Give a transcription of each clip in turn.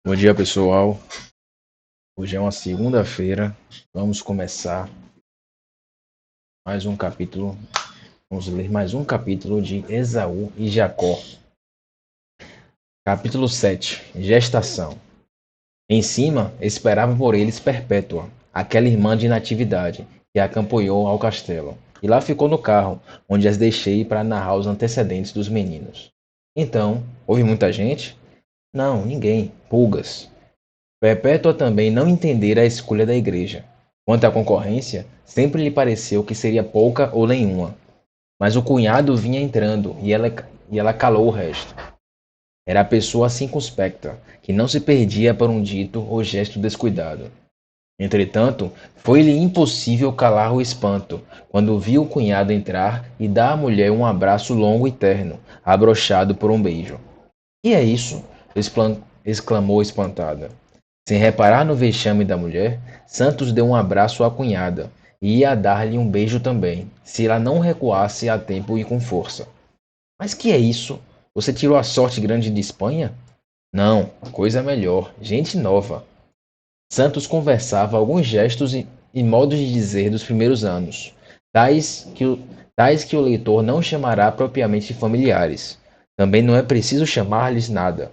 Bom dia, pessoal. Hoje é uma segunda-feira. Vamos começar mais um capítulo. Vamos ler mais um capítulo de Esaú e Jacó. Capítulo 7. Gestação. Em cima, esperava por eles Perpétua, aquela irmã de Natividade, que a acompanhou ao castelo. E lá ficou no carro, onde as deixei para narrar os antecedentes dos meninos. Então, houve muita gente? Não, ninguém. Pulgas. Perpétua também não entendera a escolha da igreja. Quanto à concorrência, sempre lhe pareceu que seria pouca ou nenhuma. Mas o cunhado vinha entrando e ela calou o resto. Era a pessoa circunspecta, que não se perdia por um dito ou gesto descuidado. Entretanto, foi-lhe impossível calar o espanto, quando viu o cunhado entrar e dar à mulher um abraço longo e terno, abrochado por um beijo. "Que é isso?" exclamou espantada. Sem reparar no vexame da mulher, Santos deu um abraço à cunhada e ia dar-lhe um beijo também, se ela não recuasse a tempo e com força. "Mas que é isso? Você tirou a sorte grande de Espanha?" "Não, coisa melhor, gente nova." Santos conversava alguns gestos e modos de dizer dos primeiros anos, tais que o leitor não chamará propriamente de familiares. Também não é preciso chamar-lhes nada.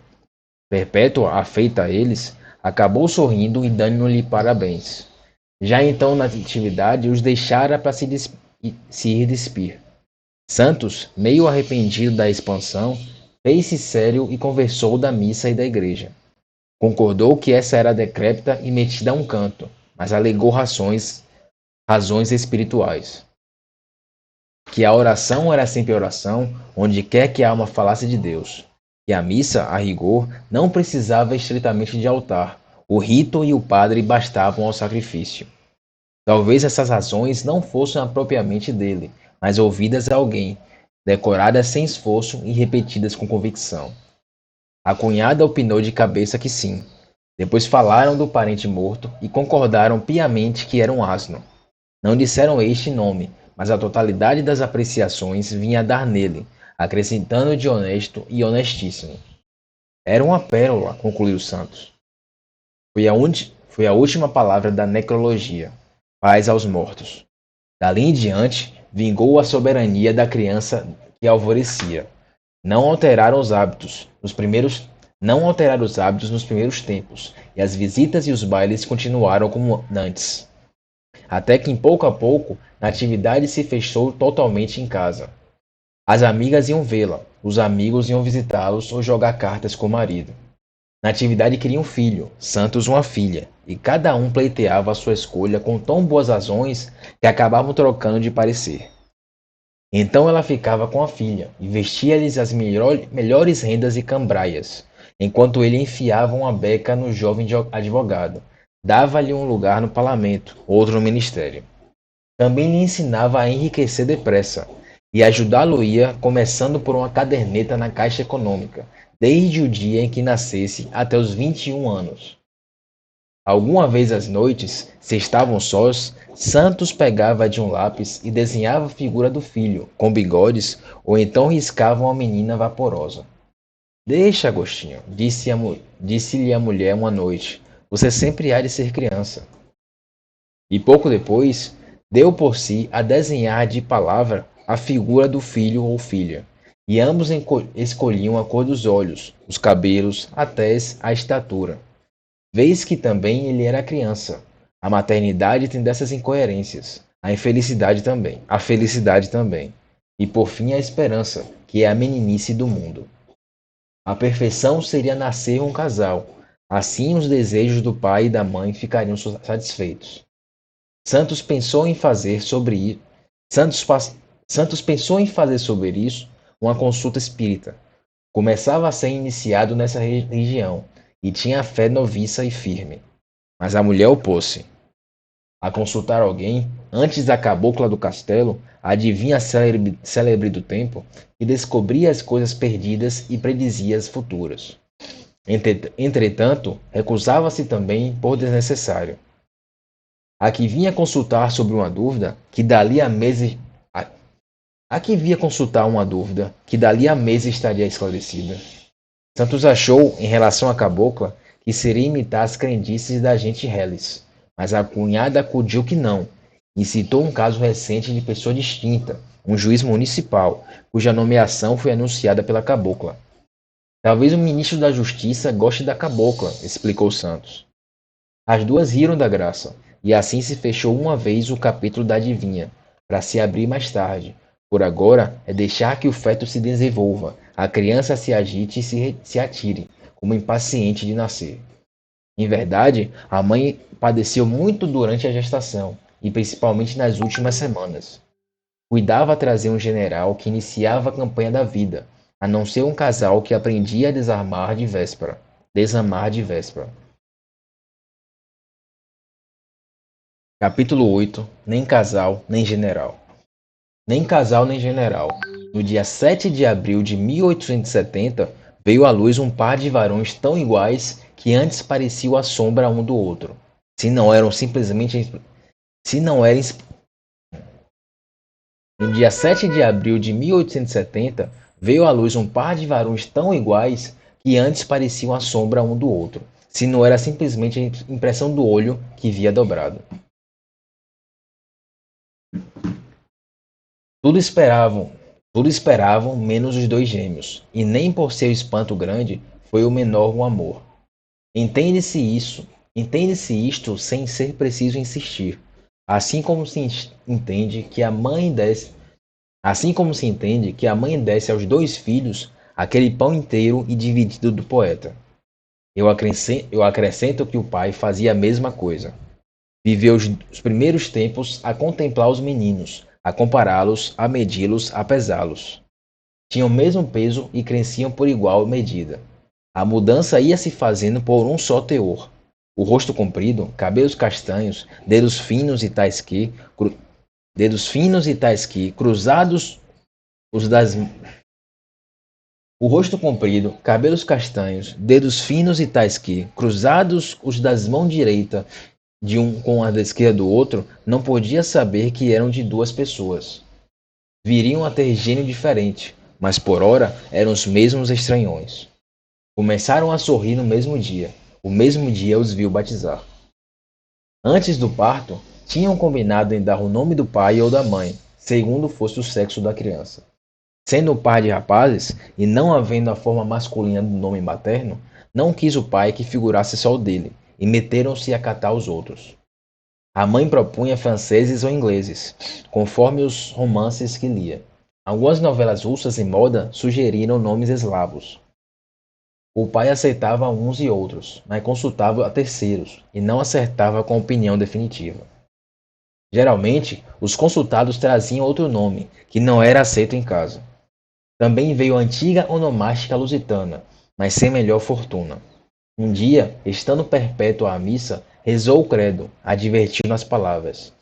Perpétua, afeita a eles, acabou sorrindo e dando-lhe parabéns. Já então na atividade os deixara para se ir despir. Santos, meio arrependido da expansão, fez-se sério e conversou da missa e da igreja. Concordou que essa era decrépita e metida a um canto, mas alegou razões espirituais. Que a oração era sempre oração, onde quer que a alma falasse de Deus. Que a missa, a rigor, não precisava estritamente de altar. O rito e o padre bastavam ao sacrifício. Talvez essas razões não fossem propriamente dele, mas ouvidas a alguém, decoradas sem esforço e repetidas com convicção. A cunhada opinou de cabeça que sim. Depois falaram do parente morto e concordaram piamente que era um asno. Não disseram este nome, mas a totalidade das apreciações vinha a dar nele, acrescentando de honesto e honestíssimo. Era uma pérola, concluiu Santos. Foi a última palavra da necrologia. Paz aos mortos. Dali em diante, vingou a soberania da criança que alvorecia. Não alteraram os hábitos nos primeiros tempos, e as visitas e os bailes continuaram como antes. Até que, em pouco a pouco, Natividade se fechou totalmente em casa. As amigas iam vê-la, os amigos iam visitá-los ou jogar cartas com o marido. Natividade queria um filho, Santos uma filha, e cada um pleiteava a sua escolha com tão boas razões que acabavam trocando de parecer. Então ela ficava com a filha e vestia-lhes as melhores rendas e cambraias, enquanto ele enfiava uma beca no jovem advogado, dava-lhe um lugar no parlamento, outro no ministério. Também lhe ensinava a enriquecer depressa, e ajudá-lo-ia começando por uma caderneta na Caixa Econômica, desde o dia em que nascesse até os 21 anos. Alguma vez às noites, se estavam sós, Santos pegava de um lápis e desenhava a figura do filho, com bigodes, ou então riscava uma menina vaporosa. "Deixa, Agostinho", disse-lhe a mulher uma noite, "você sempre há de ser criança." E pouco depois, deu por si a desenhar de palavra a figura do filho ou filha, e ambos escolhiam a cor dos olhos, os cabelos, a tez, a estatura. Vês que também ele era criança. A maternidade tem dessas incoerências, a felicidade também, e por fim a esperança, que é a meninice do mundo. A perfeição seria nascer um casal, assim os desejos do pai e da mãe ficariam satisfeitos. Santos pensou em fazer sobre isso. Santos, Santos pensou em fazer sobre isso uma consulta espírita. Começava a ser iniciado nessa religião e tinha a fé noviça e firme. Mas a mulher opôs-se. A consultar alguém, antes da cabocla do castelo, adivinha célebre do tempo, que descobria as coisas perdidas e predizia as futuras. Entretanto, recusava-se também por desnecessário. A que vinha consultar sobre uma dúvida, que dali a meses a que vinha consultar uma dúvida, que dali a meses estaria esclarecida. Santos achou, em relação à cabocla, que seria imitar as crendices da agente Hellis, mas a cunhada acudiu que não, e citou um caso recente de pessoa distinta, um juiz municipal, cuja nomeação foi anunciada pela cabocla. Talvez o ministro da Justiça goste da cabocla, explicou Santos. As duas riram da graça, e assim se fechou uma vez o capítulo da adivinha, para se abrir mais tarde. Por agora é deixar que o feto se desenvolva, a criança se agite e se atire, como impaciente de nascer. Em verdade, a mãe padeceu muito durante a gestação, e principalmente nas últimas semanas. Cuidava trazer um general que iniciava a campanha da vida, a não ser um casal que aprendia a desarmar de véspera. Desamar de véspera. Capítulo 8. Nem casal, nem general. Nem casal, nem general. No dia 7 de abril de 1870, veio à luz um par de varões tão iguais que antes pareciam a sombra um do outro. Se não eram simplesmente. Se não eram. No dia 7 de abril de 1870, veio à luz um par de varões tão iguais que antes pareciam a sombra um do outro. Se não era simplesmente a impressão do olho que via dobrado. Tudo esperavam, tudo esperavam, menos os dois gêmeos, e nem por seu espanto grande foi o menor um amor. Entende-se isto sem ser preciso insistir, assim como se entende que a mãe desse, assim como se entende que a mãe desse aos dois filhos aquele pão inteiro e dividido do poeta. Eu acrescento que o pai fazia a mesma coisa. Viveu os primeiros tempos a contemplar os meninos, a compará-los, a medi-los, a pesá-los. Tinham o mesmo peso e cresciam por igual medida. A mudança ia se fazendo por um só teor. O rosto comprido, cabelos castanhos, dedos finos e tais que, cruzados os das o rosto comprido, cabelos castanhos, dedos finos e tais que, cruzados os das mãos direita de um com a da esquerda do outro, não podia saber que eram de duas pessoas. Viriam a ter gênio diferente, mas por ora eram os mesmos estranhões. Começaram a sorrir no mesmo dia. O mesmo dia os viu batizar. Antes do parto, tinham combinado em dar o nome do pai ou da mãe, segundo fosse o sexo da criança. Sendo o par de rapazes, e não havendo a forma masculina do nome materno, não quis o pai que figurasse só o dele, e meteram-se a catar os outros. A mãe propunha franceses ou ingleses, conforme os romances que lia. Algumas novelas russas em moda sugeriram nomes eslavos. O pai aceitava uns e outros, mas consultava a terceiros, e não acertava com a opinião definitiva. Geralmente, os consultados traziam outro nome, que não era aceito em casa. Também veio a antiga onomástica lusitana, mas sem melhor fortuna. Um dia, estando perpétuo à missa, rezou o credo, advertiu nas palavras: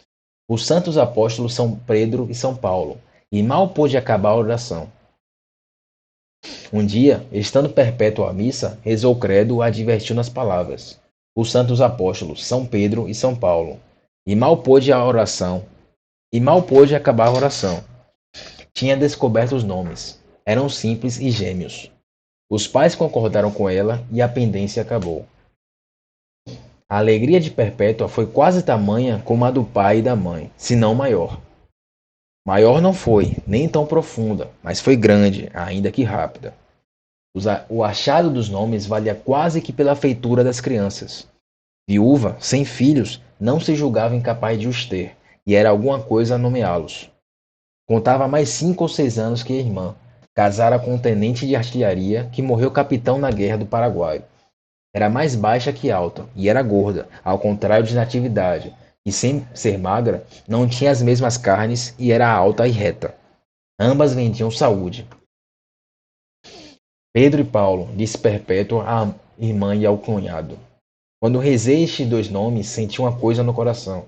os santos apóstolos São Pedro e São Paulo, e mal pôde acabar a oração. Um dia, estando perpétuo à missa, rezou o credo, advertiu nas palavras: os santos apóstolos São Pedro e São Paulo, e mal pôde acabar a oração. Tinha descoberto os nomes. Eram simples e gêmeos. Os pais concordaram com ela e a pendência acabou. A alegria de Perpétua foi quase tamanha como a do pai e da mãe, se não maior. Maior não foi, nem tão profunda, mas foi grande, ainda que rápida. O achado dos nomes valia quase que pela feitura das crianças. Viúva, sem filhos, não se julgava incapaz de os ter, e era alguma coisa a nomeá-los. Contava mais 5 ou 6 anos que a irmã. Casara com um tenente de artilharia que morreu capitão na guerra do Paraguai. Era mais baixa que alta, e era gorda, ao contrário de Natividade, que sem ser magra, não tinha as mesmas carnes e era alta e reta. Ambas vendiam saúde. Pedro e Paulo, disse Perpétua à irmã e ao cunhado. Quando rezei estes dois nomes, senti uma coisa no coração.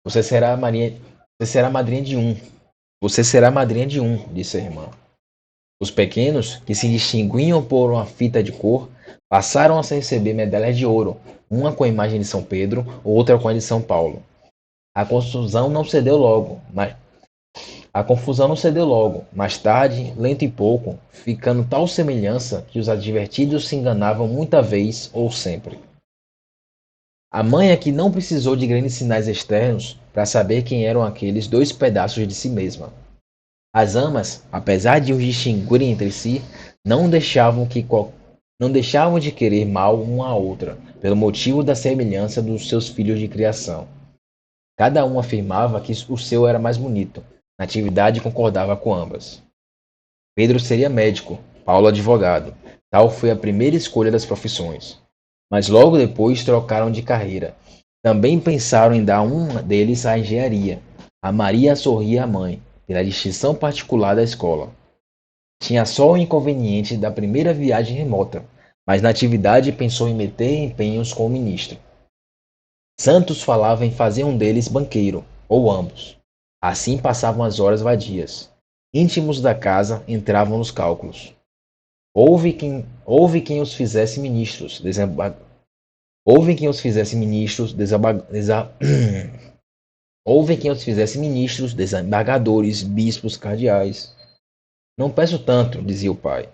Você será madrinha de um. Você será madrinha de um, disse a irmã. Os pequenos, que se distinguiam por uma fita de cor, passaram a receber medalhas de ouro, uma com a imagem de São Pedro, outra com a de São Paulo. A confusão não cedeu logo, A confusão não cedeu logo. Mais tarde, lento e pouco, ficando tal semelhança que os advertidos se enganavam muita vez ou sempre. A mãe é que não precisou de grandes sinais externos para saber quem eram aqueles dois pedaços de si mesma. As amas, apesar de os distinguirem entre si, não deixavam, não deixavam de querer mal uma à outra, pelo motivo da semelhança dos seus filhos de criação. Cada um afirmava que o seu era mais bonito. Natividade concordava com ambas. Pedro seria médico, Paulo advogado. Tal foi a primeira escolha das profissões. Mas logo depois trocaram de carreira. Também pensaram em dar um deles à engenharia. A Maria sorria à mãe, pela distinção particular da escola. Tinha só o inconveniente da primeira viagem remota, mas Natividade pensou em meter empenhos com o ministro. Santos falava em fazer um deles banqueiro, ou ambos. Assim passavam as horas vadias. Íntimos da casa entravam nos cálculos. Houve quem os fizesse ministros, houve quem os fizesse ministros, houve quem os fizesse ministros, desembargadores, bispos, cardeais. Não peço tanto, dizia o pai.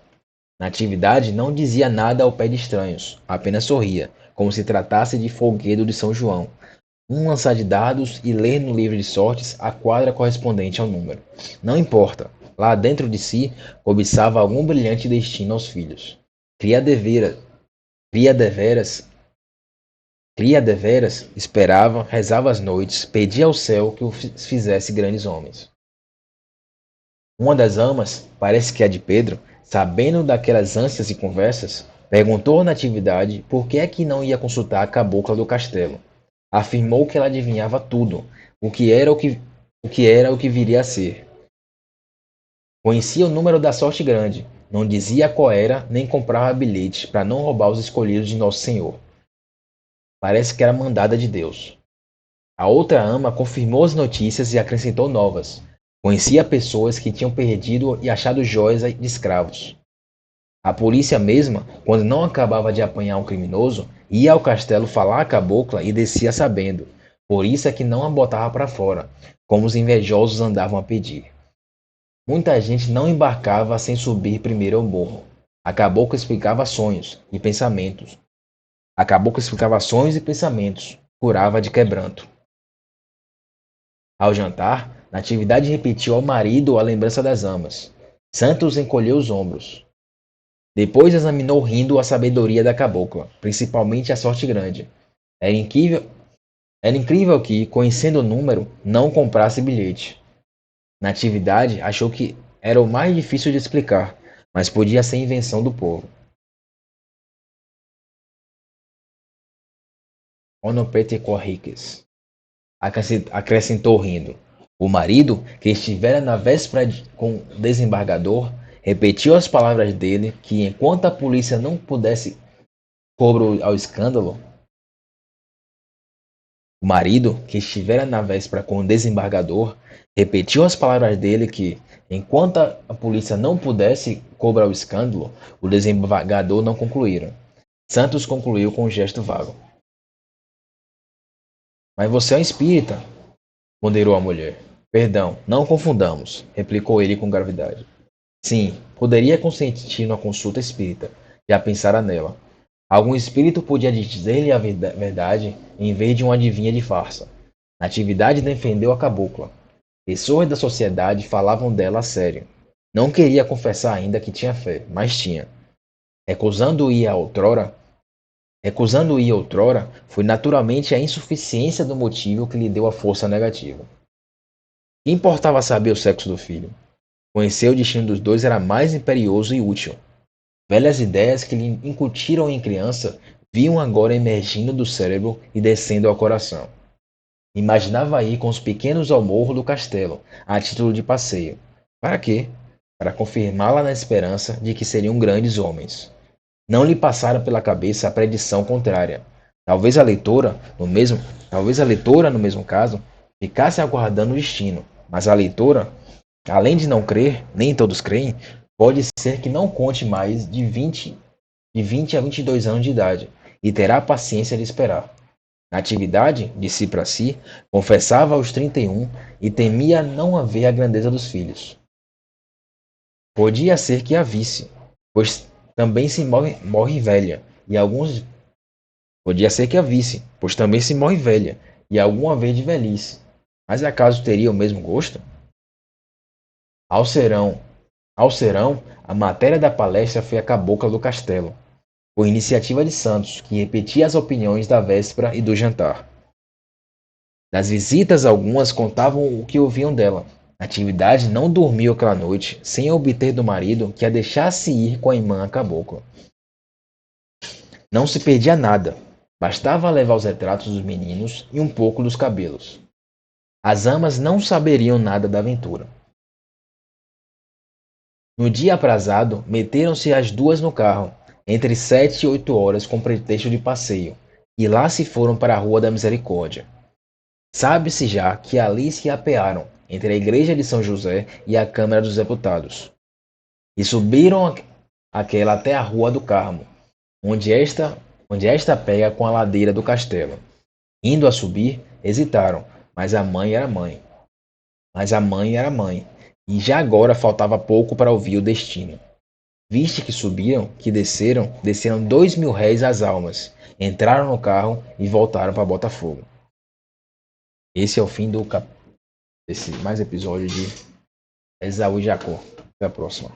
Natividade não dizia nada ao pé de estranhos, apenas sorria, como se tratasse de folguedo de São João. Um lançar de dados e ler no livro de sortes a quadra correspondente ao número. Não importa. Lá dentro de si, cobiçava algum brilhante destino aos filhos. Cria deveras, cria deveras, cria deveras, esperava, rezava as noites, pedia ao céu que o fizesse grandes homens. Uma das amas, parece que a de Pedro, sabendo daquelas ânsias e conversas, perguntou à Natividade por que é que não ia consultar a cabocla do castelo. Afirmou que ela adivinhava tudo, o que viria a ser. Conhecia o número da sorte grande, não dizia qual era, nem comprava bilhetes para não roubar os escolhidos de Nosso Senhor. Parece que era mandada de Deus. A outra ama confirmou as notícias e acrescentou novas. Conhecia pessoas que tinham perdido e achado joias de escravos. A polícia mesma, quando não acabava de apanhar um criminoso, ia ao castelo falar à cabocla e descia sabendo. Por isso é que não a botava para fora, como os invejosos andavam a pedir. Muita gente não embarcava sem subir primeiro ao morro. A cabocla explicava sonhos e pensamentos. A cabocla explicava sonhos e pensamentos, curava de quebranto. Ao jantar, Natividade repetiu ao marido a lembrança das amas. Santos encolheu os ombros. Depois examinou rindo a sabedoria da cabocla, principalmente a sorte grande. Era incrível que, conhecendo o número, não comprasse bilhete. Natividade achou que era o mais difícil de explicar, mas podia ser invenção do povo. Onopete Corriques, acrescentou rindo. O marido, que estivera na véspera com o desembargador, repetiu as palavras dele que, enquanto a polícia não pudesse cobro ao escândalo, o marido, que estivera na véspera com o desembargador, repetiu as palavras dele que, enquanto a polícia não pudesse cobrar o escândalo, o desembargador não concluíram. Santos concluiu com um gesto vago. Mas você é um espírita, ponderou a mulher. Perdão, não confundamos, replicou ele com gravidade. Sim, poderia consentir numa consulta espírita, já pensara nela. Algum espírito podia dizer-lhe a verdade em vez de uma adivinha de farsa. Natividade defendeu a cabocla. Pessoas da sociedade falavam dela a sério. Não queria confessar ainda que tinha fé, mas tinha. Recusando ir outrora, foi naturalmente a insuficiência do motivo que lhe deu a força negativa. Que importava saber o sexo do filho? Conhecer o destino dos dois era mais imperioso e útil. Velhas ideias que lhe incutiram em criança vinham agora emergindo do cérebro e descendo ao coração. Imaginava ir com os pequenos ao morro do castelo, a título de passeio. Para quê? Para confirmá-la na esperança de que seriam grandes homens. Não lhe passara pela cabeça a predição contrária. Talvez a leitora, no mesmo caso, ficasse aguardando o destino, mas a leitora, além de não crer, nem todos creem, pode ser que não conte mais de 20 a 22 anos de idade e terá paciência de esperar. Natividade, de si para si, confessava aos 31 e temia não haver a grandeza dos filhos. Podia ser que a visse, pois também se morre velha, e alguns. Podia ser que a visse, pois também se morre velha, e alguma vez de velhice. Mas acaso teria o mesmo gosto? Ao serão, ao serão, a matéria da palestra foi a cabocla do castelo, por iniciativa de Santos, que repetia as opiniões da véspera e do jantar. Das visitas, algumas contavam o que ouviam dela. Natividade não dormiu aquela noite sem obter do marido que a deixasse ir com a irmã cabocla. Não se perdia nada. Bastava levar os retratos dos meninos e um pouco dos cabelos. As amas não saberiam nada da aventura. No dia aprazado, meteram-se as duas no carro, entre 7 e 8 horas com pretexto de passeio, e lá se foram para a Rua da Misericórdia. Sabe-se já que ali se apearam, entre a igreja de São José e a Câmara dos Deputados, e subiram aquela até a Rua do Carmo, onde esta pega com a ladeira do castelo. Indo a subir, hesitaram, mas a mãe era mãe. Mas a mãe era mãe, e já agora faltava pouco para ouvir o destino. Viste que subiram, que desceram 2.000 réis as almas, entraram no carro e voltaram para Botafogo. Esse é o fim desse mais episódio de Esaú e Jacó. Até a próxima.